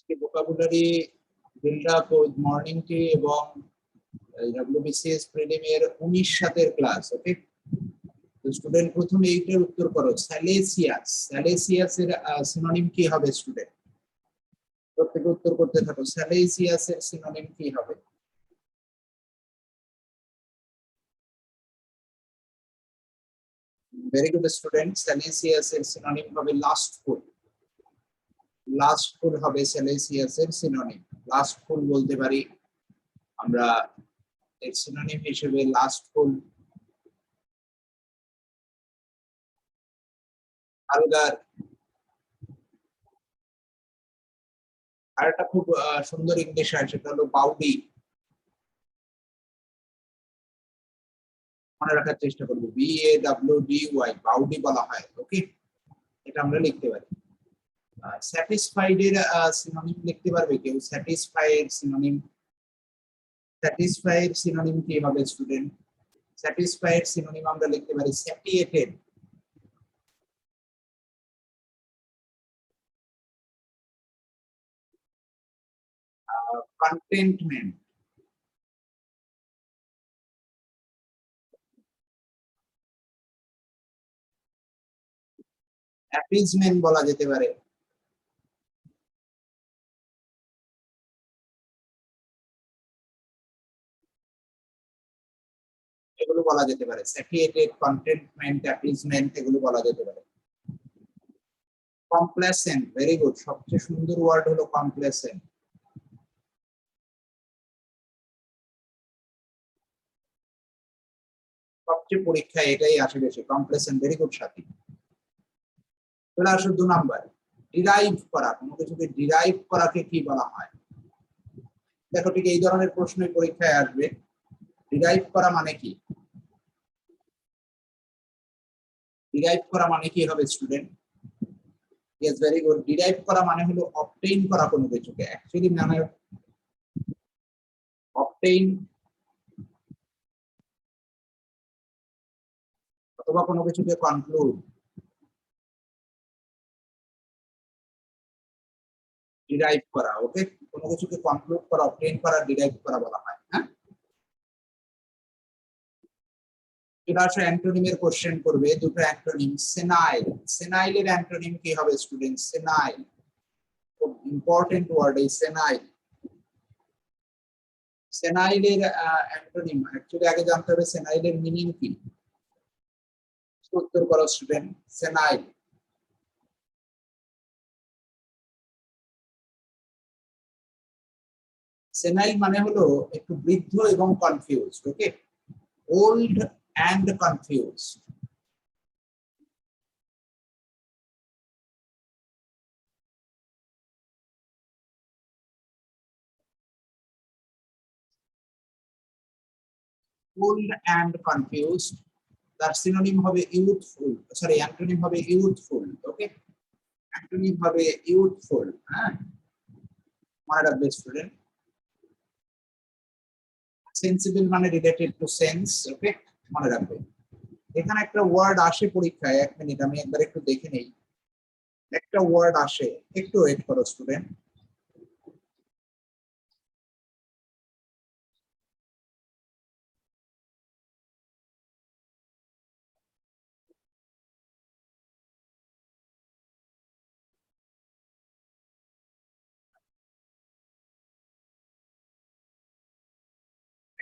আজকে vocabulary build up with morning টি এবং WBCS prelim এর 19 সাতের ক্লাস। ওকে, তো স্টুডেন্ট প্রথমে এইটার উত্তর করো। স্যালেসিয়াস, স্যালেসিয়াস এর সিনোনিম কি হবে স্টুডেন্ট? প্রত্যেকে উত্তর করতে থাকো। স্যালেসিয়াস এর সিনোনিম কি হবে? Very good student. স্যালেসিয়াস এর সিনোনিম হবে লাস্টফুল। লাস্টফুল হবে স্যালেসিয়াস এর সিনোনিম। লাস্টফুল বলতে পারি আমরা এর সিনোনিম হিসেবে লাস্টফুল, আলগার। আর একটা খুব সুন্দর ইংলিশ হয়, সেটা হলো বাউডি। মনে রাখার চেষ্টা করবো, BAWDY, বাউডি বলা হয়। ওকে, এটা আমরা লিখতে পারি। স্যাটিসফাইড এর সিনোনিম লিখতে পারবে কেউ? স্যাটিসফাইড সিনোনিম, স্যাটিসফাইড সিনোনিম কি হবে স্টুডেন্ট? স্যাটিসফাইড সিনোনিম আমরা লিখতে পারি স্যাটিয়েটেড। কন্টেন্টমেন্ট, অ্যাপিজমেন্ট বলা যেতে পারে। এগুলো বলা যেতে পারে, স্যাটিয়েটেড, কন্টেন্টমেন্ট, অ্যাপিজমেন্ট, এগুলো বলা যেতে পারে। Complacent, very good. সবচেয়ে সুন্দর ওয়ার্ড হলো কমপ্লেসেন্ট। সবচেয়ে পরীক্ষায় এটাই আসে বেশি, কমপ্লেসেন্ট। ভেরি গুড সাথী। চলে আসো 2 নাম্বার, ডিরাইভ করা। কোনো কিছুকে ডিরাইভ করাকে কি বলা হয়? দেখো, ঠিক এই ধরনের প্রশ্নই পরীক্ষায় আসবে। ডিরাইভ করা মানে কি? ডিরাইভ করা মানে কি হবে student? Yes, very good. Derive করা মানে হলো অবটেইন করা কোনো কিছুকে। অ্যাকচুয়ালি মানে অবটেইন অথবা কোনো কিছুকে কনক্লুড। ডিরাইভ করা, ওকে। কোনো কিছুকে কনক্লুড করা, অবটেইন করা, ডিরাইভ করা বলা হয়। হ্যাঁ, এটা আসলে অ্যান্টোনিমের কোশ্চেন করবে। দুটো অ্যান্টোনিম। সেনাইল, সেনাইলের অ্যান্টোনিম কি হবে স্টুডেন্ট? সেনাইল, খুব ইম্পর্টেন্ট ওয়ার্ড এই সেনাইল। সেনাইলের অ্যান্টোনিম অ্যাকচুয়ালি আগে জানতে হবে সেনাইলের মিনিং কি। উত্তর করো স্টুডেন্ট। সেনাইল, সেনাইল মানে হলো একটু বৃদ্ধ এবং confused. Okay, old and confused. Old and confused, তার সিনোনিম হবে ইউথফুল, সরি অ্যান্টোনিম হবে ইউথফুল। ওকে, অ্যান্টোনিম হবে ইউথফুল। হ্যাঁ, মনে রাখবে স্টুডেন্ট। সেন্সিবল মানে রিলেটেড টু সেন্স। ওকে, মনে রাখবে। এখানে একটা ওয়ার্ড আসে পরীক্ষায়, 1 মিনিট আমি একবার একটু দেখে নেই। একটা ওয়ার্ড আসে, একটু ওয়েট করো স্টুডেন্ট।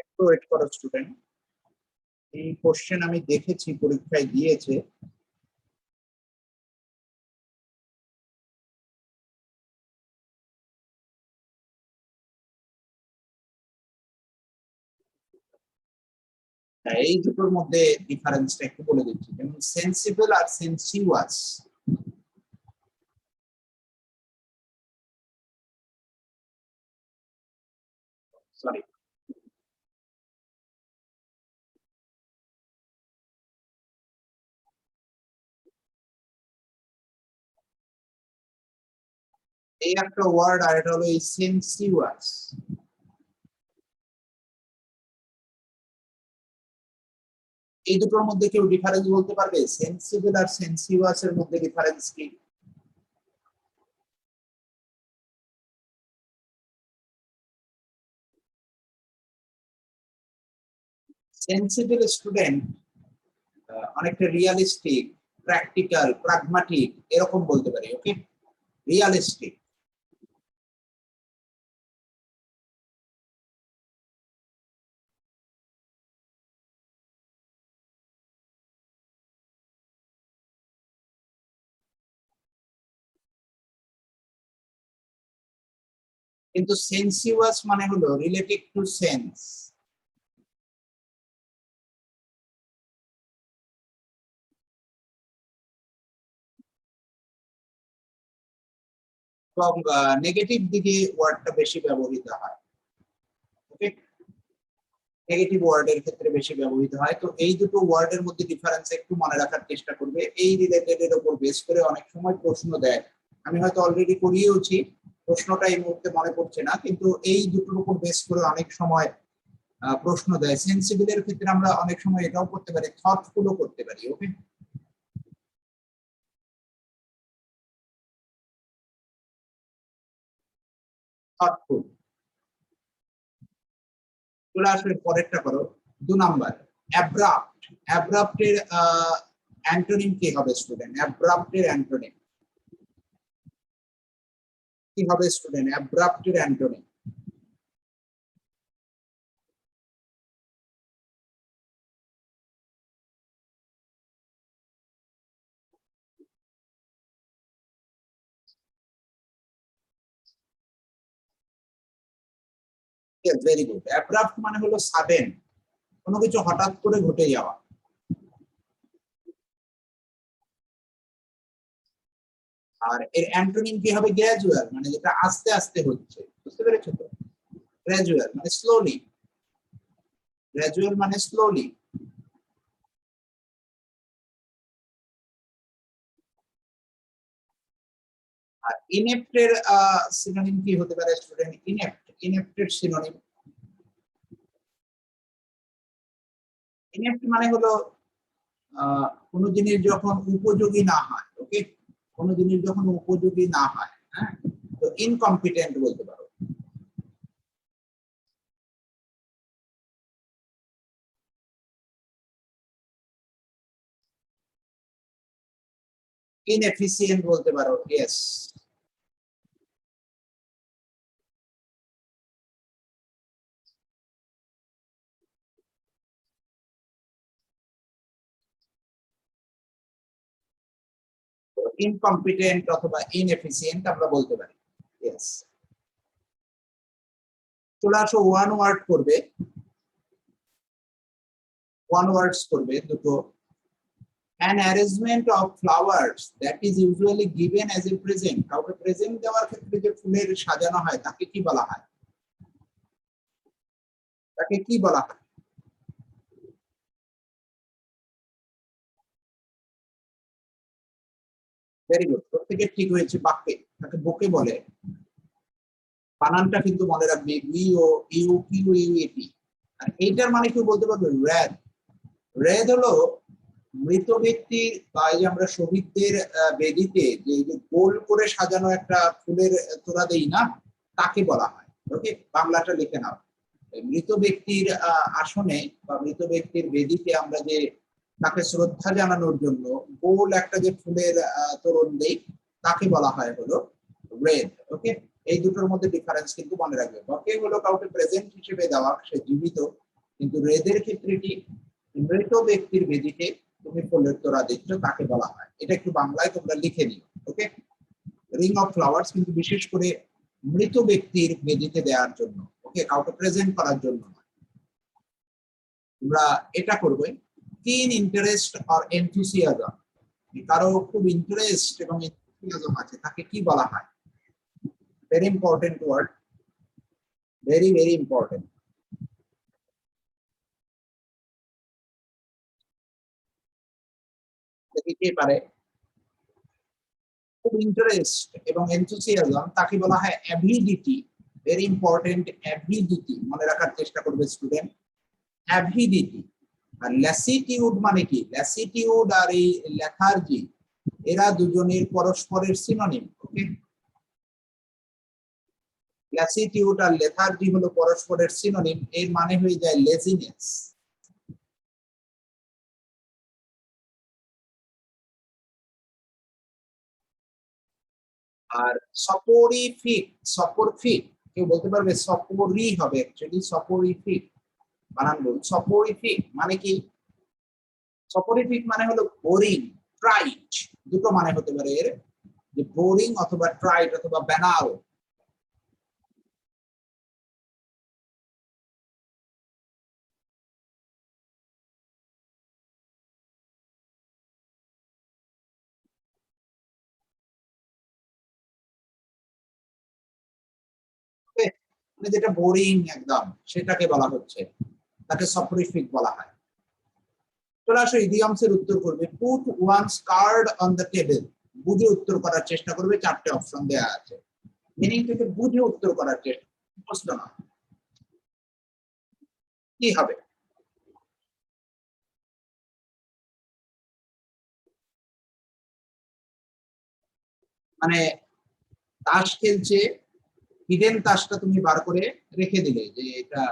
একটু ওয়েট করো স্টুডেন্ট। এই কোশ্চেন আমি দেখেছি, পরীক্ষায় দিয়েছে। এই দুটোর মধ্যে ডিফারেন্সটা একটু বলে দিচ্ছি। যেমন সেন্সিবল আর সেন্সিউয়াস। সরি, এই একটা ওয়ার্ড, আর এটা হলো এই সেন্সিউয়াস। এই দুটোর মধ্যে কেউ ডিফারেন্স বলতে পারবে? সেন্সিবল আর সেন্সিউয়াস এর মধ্যে ডিফারেন্স কি? সেন্সিবল স্টুডেন্ট অনেকটা রিয়ালিস্টিক, প্র্যাকটিক্যাল, প্রাগমাটিক এরকম বলতে পারি। ওকে, রিয়ালিস্টিক। কিন্তু সেন্সিয়াস মানে হলো রিলেটেড টু সেন্স। এবং নেগেটিভ দিকে ওয়ার্ডটা বেশি ব্যবহৃত হয়। ওকে, নেগেটিভ ওয়ার্ডের ক্ষেত্রে বেশি ব্যবহৃত হয়। তো এই দুটো ওয়ার্ডের মধ্যে ডিফারেন্স একটু মনে রাখার চেষ্টা করবে। এই রিলেটেড এর উপর বেস করে অনেক সময় প্রশ্ন দেয়, আমি হয়তো অলরেডি করিয়েওছি, প্রশ্নটা এই মুহূর্তে মনে পড়ছে না, কিন্তু এই দুটোর উপর বেস করে অনেক সময় প্রশ্ন দেয়। সেন্সিবলের ক্ষেত্রে আমরা অনেক সময় এটাও করতে পারি, থটফুলও করতে পারি। ওকে, থটফুল। চলে আসবে পরেরটা করো, 2 নাম্বার অ্যাব্রাপ্ট। অ্যাব্রাপ্টের অ্যান্টোনিম কি হবে স্টুডেন্ট? অ্যাব্রাপ্টের অ্যান্টোনিম কি হবে স্টুডেন্ট? অ্যাব্রাপ্টের অ্যান্টোনিম। Very good. অ্যাব্রাপ্ট মানে হলো সাডেন, কোনো কিছু হঠাৎ করে ঘটে যাওয়া। আর এর অ্যান্টোনিম কি হবে? গ্র্যাজুয়াল, মানে যেটা আস্তে আস্তে হচ্ছে। বুঝতে পেরেছো তো? গ্র্যাজুয়াল মানে স্লোলি, গ্র্যাজুয়াল মানে স্লোলি। আর ইনেপ্টের সিনোনিম কি হতে পারে স্টুডেন্ট? ইনেপ্ট, ইনেপ্টের সিনোনিম, ইনেপ্ট মানে হলো কোন জিনিস যখন উপযোগী না হয়। ওকে, কোন জিনিস যখন উপযোগী না হয়, হ্যাঁ, তো ইনকম্পিটেন্ট বলতে পারো। ইনএফিসিয়েন্ট বলতে পারো। ইয়েস, ইনকম্পিটেন্ট অথবা ইনএফিসিয়েন্ট আমরা বলতে পারি। ইয়েস। চলে আসো, ওয়ান ওয়ার্ড করবে, ওয়ান ওয়ার্ডস করবে দুটো। An arrangement of flowers that is usually given as a present, কাউকে প্রেজেন্ট দেওয়ার ক্ষেত্রে যে ফুলের সাজানো হয় তাকে কি বলা হয়? তাকে কি বলা হয়? ভেরি গুড, প্রত্যেকে ঠিক হয়েছে। বাক্যে তাকে বুকে বলে। বানানটা কিন্তু মনে রাখবে, B O U Q U এটি। আর এইটার মানে কি বলতে পারবে? রেড। রেড হলো মৃত ব্যক্তির বা এই যে আমরা শহীদদের বেদিতে যে গোল করে সাজানো একটা ফুলের তোড়া দেই না, তাকে বলা হয়। ওকে, বাংলাটা লিখে নাও। মৃত ব্যক্তির আসনে বা মৃত ব্যক্তির বেদিতে আমরা যে তাকে শ্রদ্ধা জানানোর জন্য গোল একটা যে ফুলের তোরণ দেই, তাকে বলা হয় হলো রেড। ওকে, এই দুটোর মধ্যে ডিফারেন্স কিন্তু মনে রাখবে। বকে হলো কাউকে প্রেজেন্ট হিসেবে দেওয়া, সে জীবিত, কিন্তু রেদের ক্ষেত্রে কি মৃত ব্যক্তির বেদিতে তুমি ফুলের তোড়া দিচ্ছ, তাকে বলা হয়। এটা একটু বাংলায় তোমরা লিখে নিও। ওকে, রিং অফ ফ্লাওয়ার্স কিন্তু বিশেষ করে মৃত ব্যক্তির বেদিতে দেওয়ার জন্য। ওকে, কাউকে প্রেজেন্ট করার জন্য। আমরা এটা করবো, কিন ইন্টারেস্ট অর এনথুসিয়াজম। কারো খুব ইন্টারেস্ট এবং এনথুসিয়াজম আছে, তাকে কি বলা হয়? Very important word, very very important. কি পারে? খুব ইন্টারেস্ট এবং এনথুসিয়াজম, তাকে বলা হয় অ্যাভিডিটি। ভেরি ইম্পর্টেন্ট, অ্যাভিডিটি মনে রাখার চেষ্টা করবে স্টুডেন্ট। অ্যাভিডিটি। আর ল্যাসিটিউড মানে কি? ল্যাসিটিউড আর এই লেথার্জি, এরা দুজনের পরস্পরের সিনোনিম। ওকে, ল্যাসিটিউড আর লেথার্জি হলো পরস্পরের সিনোনিম। এর মানে হয়ে যায় লেজিনেস। আর সপোরিফিক, সপোরফিক কেউ বলতে পারবে? সপোরি হবে অ্যাকচুয়ালি, সপোরিফিক বানান বলুন। সপোরিফিক মানে কি? সপোরিফিক মানে হলো বোরিং, ট্রাইট, দুটো মানে হতে পারে এর, যে বোরিং অথবা ট্রাইট অথবা ব্যানাল। মানে যেটা বোরিং একদম, সেটাকে বলা হচ্ছে, তাকে সপোরিফিক বলা হয়। চলে আসো ইডিয়মস এর উত্তর করবে। Put one's card on the table, বুঝে উত্তর করার চেষ্টা করবে, চারটে অপশন দেয়া আছে, মিনিং থেকে বুঝে উত্তর করার চেষ্টা, প্রশ্ন না কি হবে। মানে তাস খেলছে, হিডেন তাসটা তুমি বার করে রেখে দিলে যে এটা,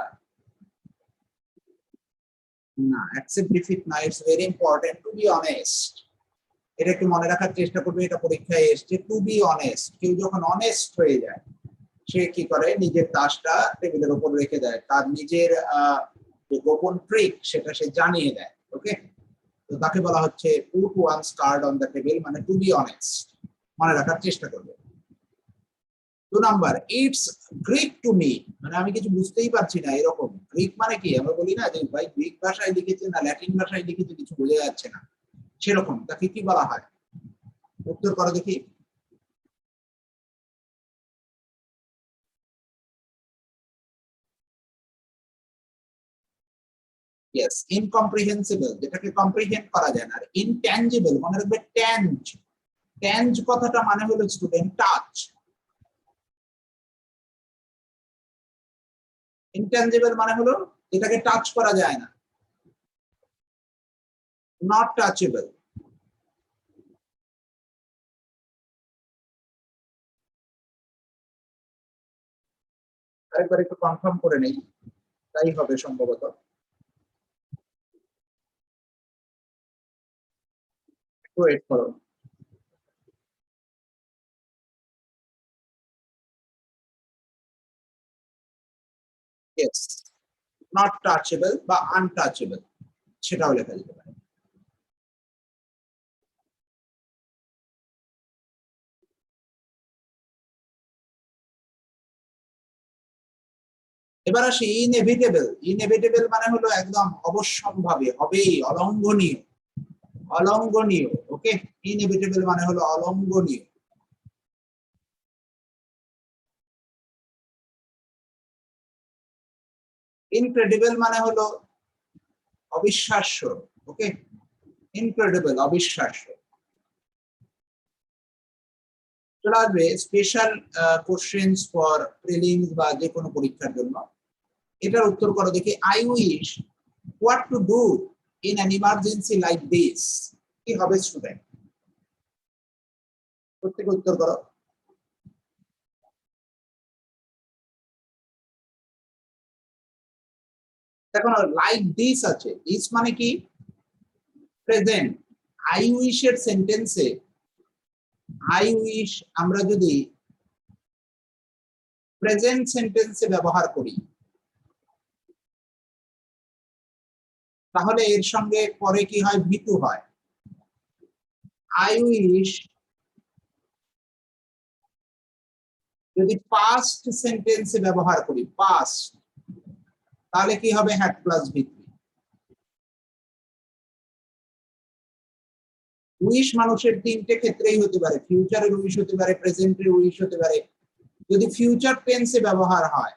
না অ্যাকসেপ্ট ডিফিট না, it's very important to be honest. এটা একটু মনে রাখার চেষ্টা করবে, এটা পরীক্ষায় এসছে। টু বি অনেস্ট, কেউ যখন অনেস্ট হয়ে যায় সে কি করে, নিজের তাসটা টেবিলের উপর রেখে দেয়, তার নিজের যে গোপন ট্রিক সেটা সে জানিয়ে দেয়। ওকে, তো তাকে বলা হচ্ছে put one's card on the table, মানে টু বি অনেস্ট, মনে রাখার চেষ্টা করবে। 2 number, it's Greek to me, মানে আমি কিছু বুঝতেই পারছি না, এরকম। গ্রিক মানে কি, আমরা বলি না যে ভাই গ্রিক ভাষায় লিখেছে না ল্যাটিন ভাষায় লিখেছে, কিছু বোঝা যাচ্ছে না, সেরকম তাকে কি বলা হয়? উত্তর করো দেখি। ইয়েস, ইনকম্প্রিহেন্সিবল, যেটাকে কম্প্রিহেন্ড করা যায় না। আর ইনট্যাঞ্জিবল, মনে রাখবে ট্যাঞ্জ, ট্যাঞ্জ কথাটা মানে হলো স্টুডেন্ট টাচ, ইনট্যাঞ্জিবল মানে হলো যেটাকে টাচ করা যায় না, নট টাচেবল। আরেকবার একটু কনফার্ম করে নেই, তাই হবে সম্ভবত। একটু ওয়েট করো। ইয়েস, নট টাচেবল বা আনটাচেবল, সেটাও লেখা যেতে পারে। এবার আসি ইনএভিটেবল। ইনএভিটেবল মানে হলো একদম অবশ্যম্ভাবী, হবেই, অলঙ্ঘনীয়, অলঙ্ঘনীয়। ওকে, ইনএভিটেবল মানে হলো অলঙ্ঘনীয়। ইনক্রেডিবল মানে হলো অবিশ্বাস্য। ওকে, ইনক্রেডিবল, অবিশ্বাস্য। চলে আসবে স্পেশাল কোশ্চেন্স ফর প্রিলিমস বা যে কোনো পরীক্ষার জন্য। এটার উত্তর করো দেখি। I wish what to do in an emergency like this, কি হবে স্টুডেন্ট? প্রত্যেকে উত্তর করো। দেখো লাইক দিস আছে, দিস মানে কি? প্রেজেন্ট। আই উইশ এর সেন্টেন্সে আই উইশ আমরা যদি প্রেজেন্ট সেন্টেন্সে ব্যবহার করি, তাহলে এর সঙ্গে পরে কি হয়? ভিটু হয়। আই উইশ যদি পাস্ট সেন্টেন্সে ব্যবহার করি, পাস্ট, তাহলে কি হবে? হ্যাড প্লাস ভিত্তি। উইশ মানুষের তিনটে ক্ষেত্রেই হতে পারে, ফিউচারের উইশ হতে পারে, প্রেজেন্টের উইশ হতে পারে। যদি ফিউচার টেন্সে ব্যবহার হয়,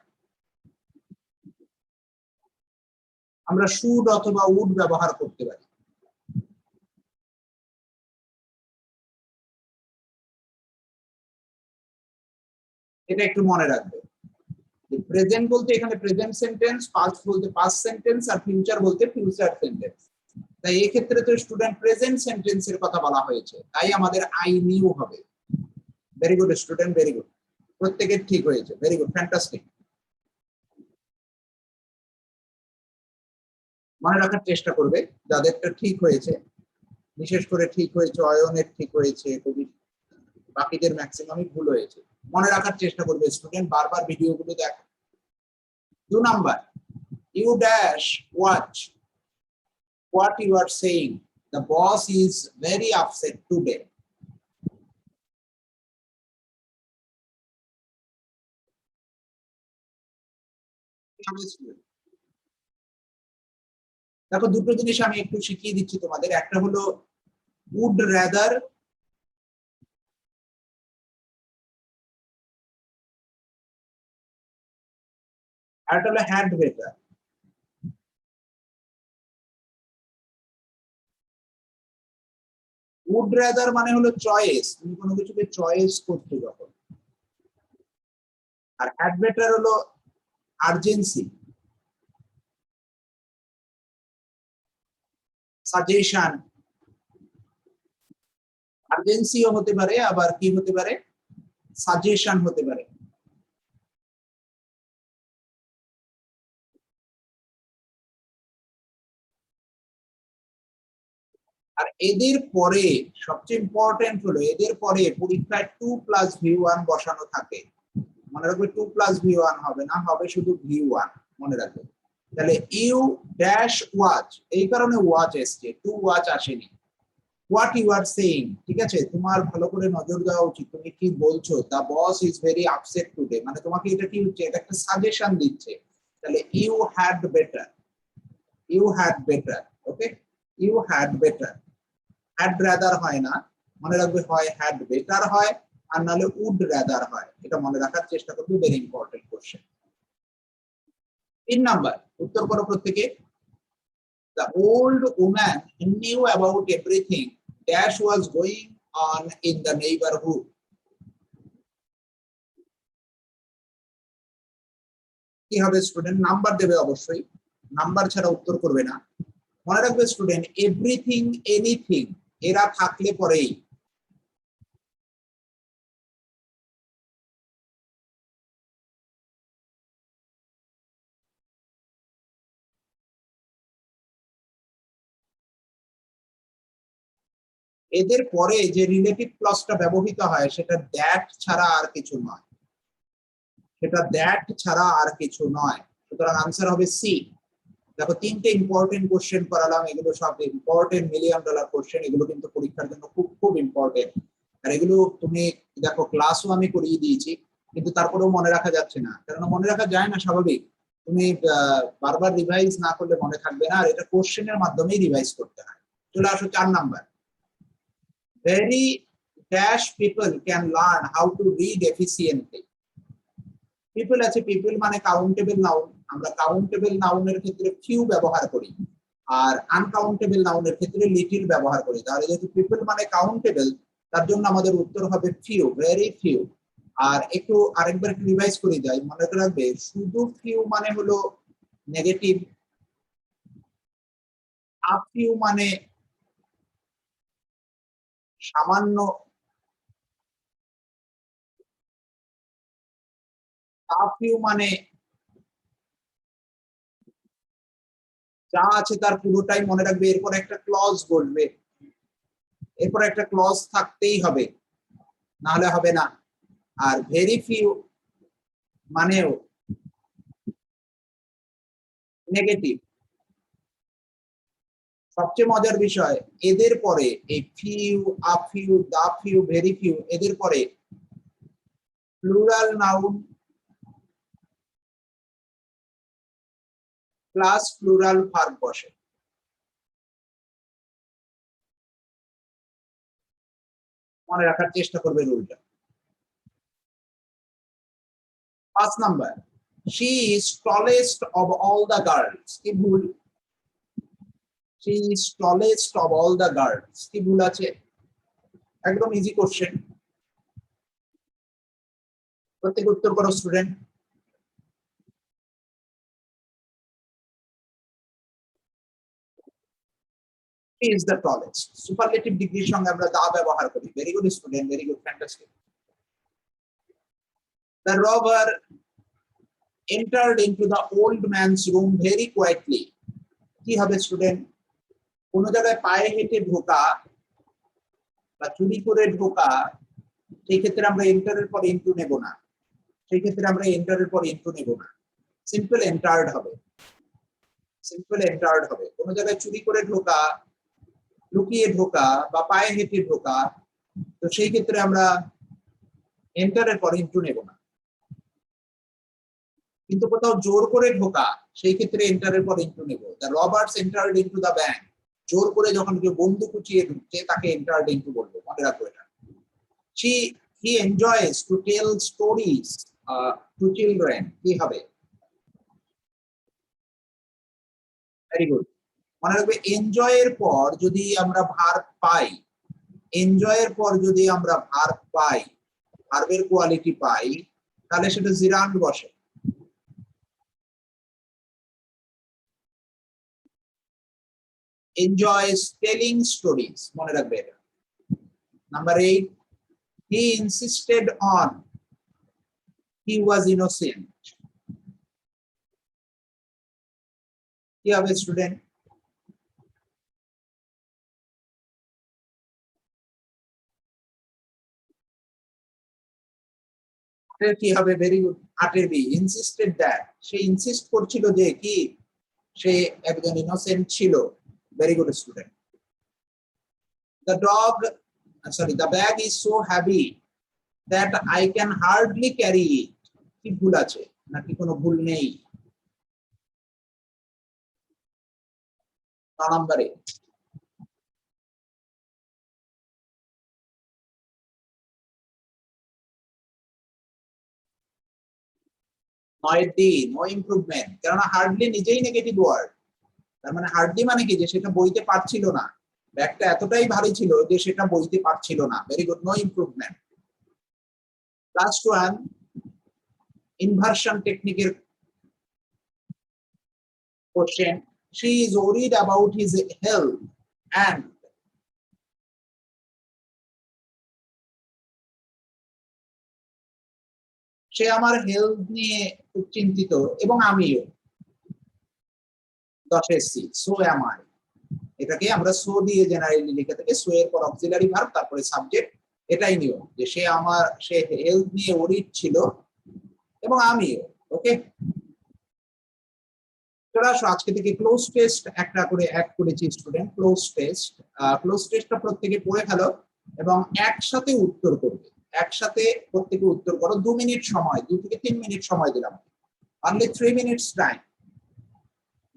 আমরা শুড অথবা উড ব্যবহার করতে পারি। এটা একটু মনে রাখবে। প্রেজেন্ট বলতে এখানে প্রেজেন্ট সেন্টেন্স, পাস্ট বলতে পাস্ট সেন্টেন্স, আর ফিউচার বলতে ফিউচার সেন্টেন্স। তাই এই ক্ষেত্রে তো স্টুডেন্ট প্রেজেন্ট সেন্টেন্সের কথা বলা হয়েছে, তাই আমাদের আই নিউ হবে। Very good student, very good, প্রত্যেকের ঠিক হয়েছে, ভেরি গুড, ফ্যান্টাস্টিক। মনে রাখার চেষ্টা করবে যাদেরটা ঠিক হয়েছে, বিশেষ করে ঠিক হয়েছে অয়নের, ঠিক হয়েছে কবি, বাকিদের ম্যাক্সিমামই ভুল হয়েছে। মনে রাখার চেষ্টা করবে স্টুডেন্ট, বারবার ভিডিওগুলো দেখো। 2 number, you dash watch what you are saying. The boss is very upset today. দেখো দুটো জিনিস আমি একটু শিখিয়ে দিচ্ছি তোমাদের। একটা হলো would rather, আর একটা হলো had better। would rather মানে হলো চয়েস, তুমি কোনো কিছুকে চয়েস করছো যখন। আর had better হলো আর্জেন্সি, সাজেশন। আর্জেন্সিও হতে পারে, আবার কি হতে পারে, সাজেশন হতে পারে। আর এদের পরে সবচেয়ে ইম্পর্টেন্ট হলো এদের পরে পরীক্ষায় 2+V1 বসানো থাকে। মনে রাখবে 2+V1 হবে না, হবে শুধু V1, মনে রাখবে। তাহলে ইউ ড্যাশ ওয়াচ, এই কারণে ওয়াচ এসছে, টু ওয়াচ আসেনি। হোয়াট ইউ আর সেইং, ঠিক আছে, তোমার ভালো করে নজর দেওয়া উচিত, তুমি কি বলছো। The boss is very upset today, মানে তোমাকে এটা কি হচ্ছে, এটা একটা সাজেশন দিচ্ছে। তাহলে you had better, you had better, okay, you had better. Had rather হয় না, মনে রাখবে হয় হ্যাড বেটার হয়, আর নাহলে উড রাদার হয়। এটা মনে রাখার চেষ্টা করবে, ভেরি ইম্পর্টেন্ট কোশ্চেন। 3 নাম্বার, উত্তর করো প্রত্যেকে। The old woman knew about everything dash was going on in the neighborhood. কি হবে স্টুডেন্ট, নাম্বার দেবে অবশ্যই, নাম্বার ছাড়া উত্তর করবে না। মনে রাখবে স্টুডেন্ট, এভরিথিং এনিথিং এরা থাকলে পরেই এদের পরে যে রিলেটিভ ক্লজটা ব্যবহৃত হয় সেটা দ্যাট ছাড়া আর কিছু নয়, সেটা দ্যাট ছাড়া আর কিছু নয়। সুতরাং আনসার হবে সি। দেখো 3টে ইম্পর্টেন্ট কোশ্চেন করালাম, এগুলো সব ইম্পর্টেন্ট $1,000,000 কোশ্চেন, এগুলো কিন্তু পরীক্ষার জন্য খুব খুব ইম্পর্টেন্ট। আর এগুলো তুমি দেখো ক্লাসও আমি করিয়ে দিয়েছি, কিন্তু তারপরেও মনে রাখা যাচ্ছে না, কারণ মনে রাখা যায় না, স্বাভাবিক। তুমি বারবার রিভাইজ না করলে মনে থাকবে না, আর এটা কোশ্চেনের মাধ্যমেই রিভাইজ করতে হয়। চলে আসো 4 number, very dash people can learn how to read efficiently. People আছে, পিপল মানে কাউন্টেবল নাউন, আমরা কাউন্টেবল নাউনের ক্ষেত্রে ফিউ ব্যবহার করি, আর আনকাউন্টেবল নাউনের ক্ষেত্রে লিটিল ব্যবহার করি। তাহলে যেহেতু পিপল মানে কাউন্টেবল, তার জন্য আমাদের উত্তর হবে ফিউ, ভেরি ফিউ। আর একটু আরেকবার রিভাইজ করে যাই, মনে রাখবে শুধু ফিউ মানে হলো নেগেটিভ, আ ফিউ মানে সামান্য, আ ফিউ মানে যা আছে তার পুরোটাই। মনে রাখবে এরপর একটা ক্লজ বলবে, এরপর একটা ক্লজ থাকতেই হবে, না হলে হবে না। আর ভেরি ফিউ মানেও নেগেটিভ। সবচেয়ে মজার বিষয়, এদের পরে এই few, a few, the few, very few, এদের পরে plural noun plus plural verb বসে। মনে রাখার চেষ্টা করবে রুলটা। 5 number, she is tallest of all the girls, কি ভুল, she is tallest of all the girls, কি ভুল আছে, একদম ইজি কোশ্চেন, প্রত্যেক উত্তর করো student. She is the tallest, superlative ডিগ্রির সঙ্গে আমরা দা ব্যবহার করি। Very good student, very good, fantastic. The robber entered into the old man's room very quietly, কি হবে স্টুডেন্ট, কোন জায়গায় পায়ে হেঁটে ঢোকা বা চুরি করে ঢোকা, সেই ক্ষেত্রে আমরা এন্টারের পর ইনটু নেব না, সেই ক্ষেত্রে আমরা এন্টারের পর ইনটু নেব না, সিম্পল এন্টার্ড হবে, সিম্পল এন্টার্ড হবে। কোনো জায়গায় চুরি করে ঢোকা, লুকিয়ে ঢোকা বা পায়ে হেঁটে ঢোকা, তো সেই ক্ষেত্রে আমরা এন্টারের পর ইনটু নেব না। কিন্তু কোথাও জোর করে ঢোকা, সেই ক্ষেত্রে এন্টারের পর ইনটু নেব। The Roberts entered into the bank, জোর করে যখন কেউ বন্দুক উঁচিয়ে ঢুকছে তাকে এন্টার্ড ইনটু বলবো, মনে রাখবো এটা। He enjoys to tell stories to children, কি হবে? Very good. মনে রাখবে এনজয় এর পর যদি আমরা ভার্ব পাই, এনজয় এর পর যদি আমরা ভার্ব পাই, ভার্বের কোয়ালিটি পাই, তাহলে সেটা জিরান্ড বসে। enjoys telling stories, মনে রাখবে এটা। Number 8, he insisted on, he was innocent, কি হবে স্টুডেন্ট? কি হবে? Very good, 8 B, insisted that, সে ইনসিস্ট করছিল যে কি সে একজন ইনোসেন্ট ছিল। Very good student. The dog, sorry, the bag is so heavy that I can hardly carry it. কি ভুল আছে নাকি কোনো ভুল নেই? 9 নম্বরে নো ইমপ্রুভমেন্ট, কেননা হার্ডলি নিজেই নেগেটিভ ওয়ার্ড। তার মানে হার্ডলি মানে কি, যে সেটা বইতে পারছিল না, ব্যাগটা এতটাই ভারী ছিল যে সেটা বইতে পারছিল না। Very good, no improvement. Last one, inversion টেকনিকের question. She is worried about his health and, সে আমার হেলথ নিয়ে খুব চিন্তিত এবং আমিও। 10 সি, সো এম আই, এটাকে আমরা সো দিয়ে জেনারেলি লিখে থাকি, সো এর পর অক্সিলারি ভার্ব তারপরে সাবজেক্ট। এটাই নিয়ম, যে সে হেলথ নিয়ে ওরিড ছিল এবং আমিও। ওকে, চলে আসো আজকে থেকে ক্লোজ টেস্ট একটা করে অ্যাড করেছি স্টুডেন্ট। ক্লোজ টেস্টটা প্রত্যেকে পড়ে ফেলো এবং একসাথে উত্তর করবে। একসাথে প্রত্যেকে উত্তর করো। 2 মিনিট সময়, 2 থেকে 3 মিনিট সময় দিলাম, অনলি 3 মিনিটস টাইম।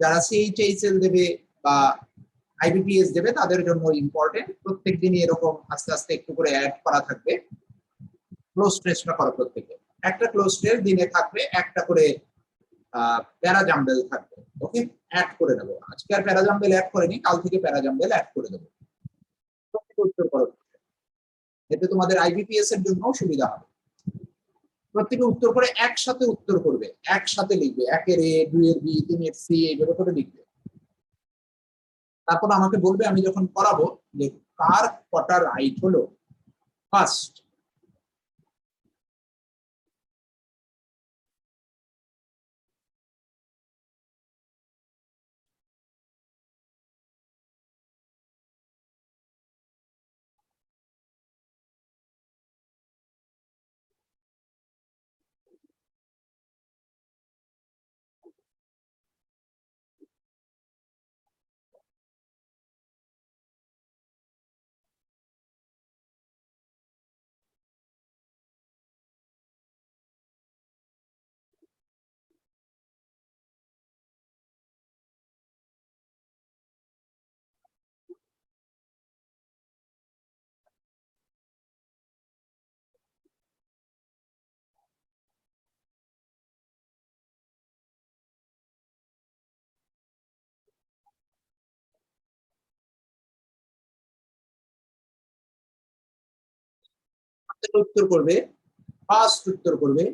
যারা সিএইচএসএল দেবে বা আইবিপিএস দেবে তাদের জন্য ইম্পর্টেন্ট, প্রত্যেক দিনই এরকম আস্তে আস্তে একটু করে অ্যাড করা থাকবে। ক্লোজ টেস্টটা করো প্রত্যেকে। একটা ক্লোজ টেস্ট দিনে থাকবে, একটা করে প্যারাজাম্বেল থাকবে। ওকে, অ্যাড করে দেবো। আজকে আর প্যারাজাম্বেল অ্যাড করেনি, কাল থেকে প্যারাজাম্বেল অ্যাড করে দেবো। প্রত্যেকে উত্তর করো, এতে তোমাদের আইবিপিএস এর জন্য সুবিধা হবে। প্রত্যেকে উত্তর করে একসাথে উত্তর করবে, একসাথে লিখবে, 1 এর এ, 2 এর বি, 3 এর সি, এইভাবে করে লিখবে। তারপর আমাকে বলবে আমি যখন করাবো যে কার কটা রাইট হলো। ফার্স্ট, উত্তর করবে, ফার্স্ট উত্তর করবে।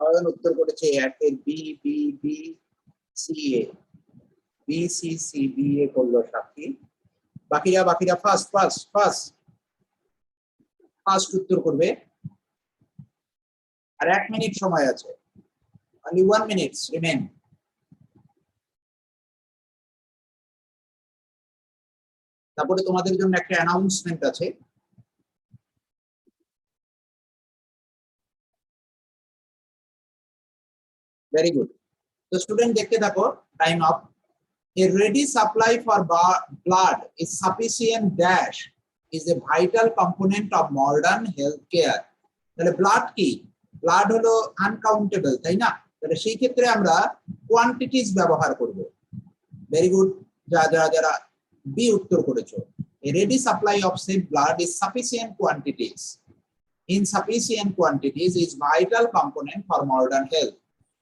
অয়ন উত্তর করেছে একের B B B C A, B C C B A করলো সাক্ষী। বাকিরা বাকিরা ফার্স্ট ফার্স্ট ফার্স্ট ফার্স্ট উত্তর করবে। আর 1 মিনিট সময় আছে, only 1 minute remain। তারপরে তোমাদের জন্য একটা অ্যানাউন্সমেন্ট আছে। Very good. তো স্টুডেন্ট দেখতে থাকো, time up. A ready supply for blood is sufficient dash is a vital component of modern healthcare। তাহলে ব্লাড কি? ব্লাড হলো আনকাউন্টেবল, তাই না? তাহলে সেই ক্ষেত্রে আমরা কোয়ান্টিটিস ব্যবহার করব। ভেরি গুড, যারা বি উত্তর করেছো। A ready supply of said blood is sufficient quantities. Insufficient quantities is vital component for modern health.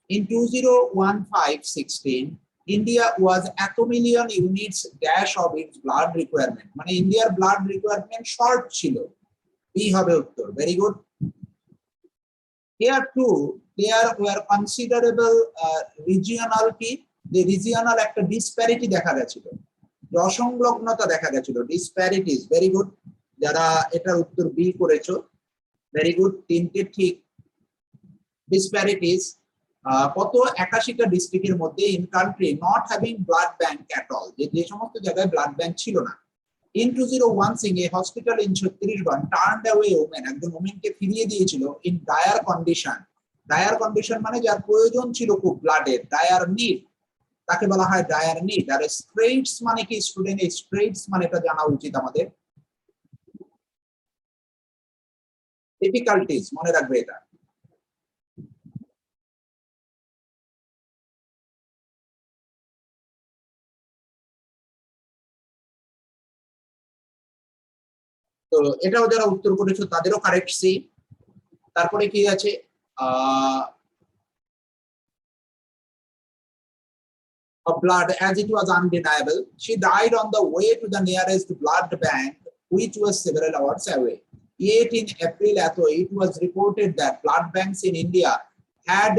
In 2015-16, India was 1 million units dash of its blood requirement। মানে ইন্ডিয়ার blood requirement short ছিল। B হবে উত্তর। Very good. Here too there were considerable regional কি, যে regional একটা disparity দেখা গেছিল, অসংলগ্নতা দেখা গেছিল, ডিসপ্যারিটিস। ভেরি গুড, যারা এটা উত্তর বি করেছো। ভেরি গুড, তিনটে ঠিক। ডিসপ্যারিটিস কত? 81টা ডিস্ট্রিক্টের মধ্যে in country not having blood bank at all, যে সমস্ত জায়গায় ব্লাড ব্যাংক ছিল না। In 2016, a hospital in Chhattisgarh turned away a woman, একজন ওমেনকে ফিরিয়ে দিয়েছিল in dire condition। Dire condition মানে যার প্রয়োজন ছিল খুব ব্লাডের, ডায়ার নিড, তাকে বলা হয় ডায়ার নিড। আর স্ট্রেটস মানে কি স্টুডেন্ট? স্ট্রেটস মানে এটা জানা উচিত আমাদের, ডিফিকাল্টিজ, মনে রাখবে এটা। তো এটাও যারা উত্তর করেছো তাদেরও কারেক্ট সি। তারপরে কি আছে? of blood as it was undeniable. She died on the way to the nearest blood bank, which was several hours away. Yet in April, it was reported that blood banks in India had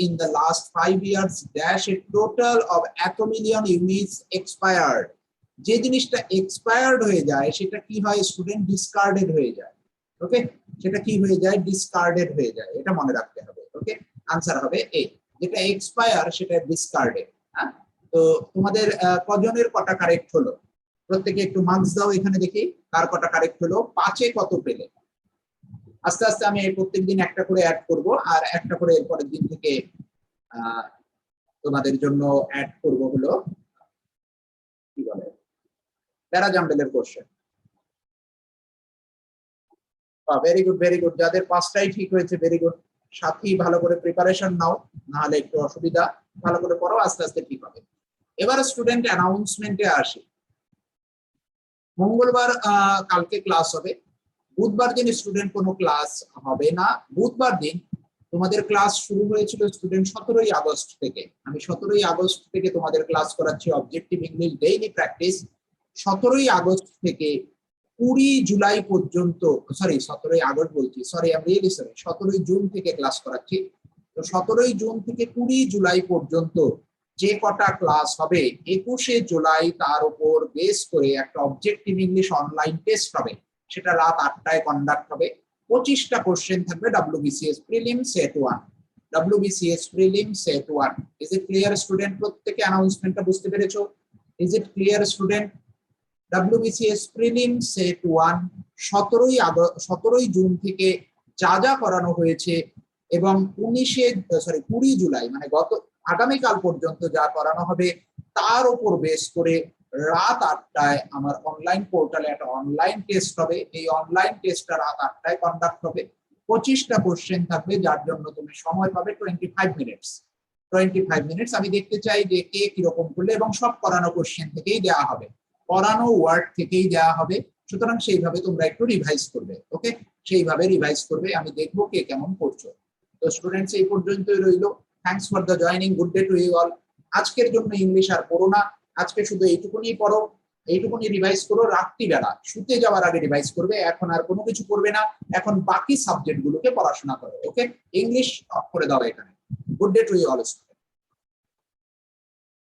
in the last 5 years dash a total of 1 million units expired. যে জিনিসটা expired হয়ে যায় সেটা কি হয় student? Discarded হয়ে যায়। ওকে, সেটা কি হয়ে যায়? ডিসকার্ডেড হয়ে যায়, এটা মনে রাখতে হবে। ওকে, আনসার হবে এ। যেটা এক্সপায়ার সেটা ডিসকার্ডেড। হ্যাঁ, তো তোমাদের কজনের কটা কারেক্ট হলো? প্রত্যেকে একটু মার্কস দাও এখানে, দেখি কার কটা কারেক্ট হলো, 5-এ কত পেলে। আস্তে আস্তে আমি প্রত্যেকদিন একটা করে অ্যাড করব, আর একটা করে এরপরের দিন থেকে তোমাদের জন্য অ্যাড করব হলো কি বলে প্যারাজাম্বেলের question. Very good, very good, যাদের 5টাই ঠিক হয়েছে ভেরি গুড। সাথী ভালো করে প্রিপারেশন নাও, নাহলে একটু অসুবিধা। ভালো করে পড়ো, আস্তে আস্তে ঠিক হবে। এবার স্টুডেন্ট অ্যানাউন্সমেন্টে আসি। মঙ্গলবার কালকে ক্লাস হবে। বুধবার দিন স্টুডেন্ট কোনো ক্লাস হবে না। বুধবার দিন তোমাদের ক্লাস শুরু হয়েছিল স্টুডেন্ট 17ই আগস্ট থেকে। আমি 17ই আগস্ট থেকে তোমাদের ক্লাস করাচ্ছি অবজেক্টিভ ইংলিশ ডেইলি প্র্যাকটিস। 17ই আগস্ট থেকে 20 জুলাই পর্যন্ত, সরি 17ই আগস্ট বলছি, সরি আমি রিয়েলি সরি, 17ই জুন থেকে ক্লাস করাচ্ছি। তো 17ই জুন থেকে 20 জুলাই পর্যন্ত যে কটা ক্লাস হবে, 21শে জুলাই তার উপর বেস করে একটা অবজেক্টিভ ইংলিশ অনলাইন টেস্ট হবে, সেটা রাত 8টায় কন্ডাক্ট হবে। 25টা কোশ্চেন থাকবে WBCS prelim set 1। WBCS prelim set 1। Is it clear student? প্রত্যেকে অ্যানাউন্সমেন্টটা বুঝতে পেরেছো? Is it clear student? WBCS prelim set 1 17ই জুন থেকে যা যা করানো হয়েছে এবং 20 জুলাই মানে আগামীকাল পর্যন্ত যা করানো হবে তার উপর বেস করে রাত 8টায় আমার অনলাইন পোর্টালে একটা অনলাইন টেস্ট হবে। এই অনলাইন টেস্টটা রাত 8টায় কন্ডাক্ট হবে। 25টা কোশ্চেন থাকবে, যার জন্য তুমি সময় পাবে 25 মিনিটস। 25 মিনিটস আমি দেখতে চাই যে কে কিরকম করলে, এবং সব করানো কোশ্চেন থেকেই দেওয়া হবে, পড়ানো ওয়ার্ড থেকেই দেওয়া হবে। সুতরাং সেইভাবে তোমরা একটু রিভাইজ করবে। ওকে, সেইভাবে রিভাইজ করবে, আমি দেখবো কে কেমন করছো। তো স্টুডেন্টস এই পর্যন্তই রইলো। Thanks for the joining, good day to you all. আজকের জন্য ইংলিশ আর পড়ো না, আজকে শুধু এইটুকুনি পড়ো। এইটুকুনি রিভাইজ করো, রাত্রিবেলা শুতে যাওয়ার আগে রিভাইজ করবে, এখন আর কোনো কিছু করবে না, এখন বাকি সাবজেক্ট গুলোকে পড়াশোনা করো। ওকে, ইংলিশ অফ করে দাও এখানে। Good day to you all.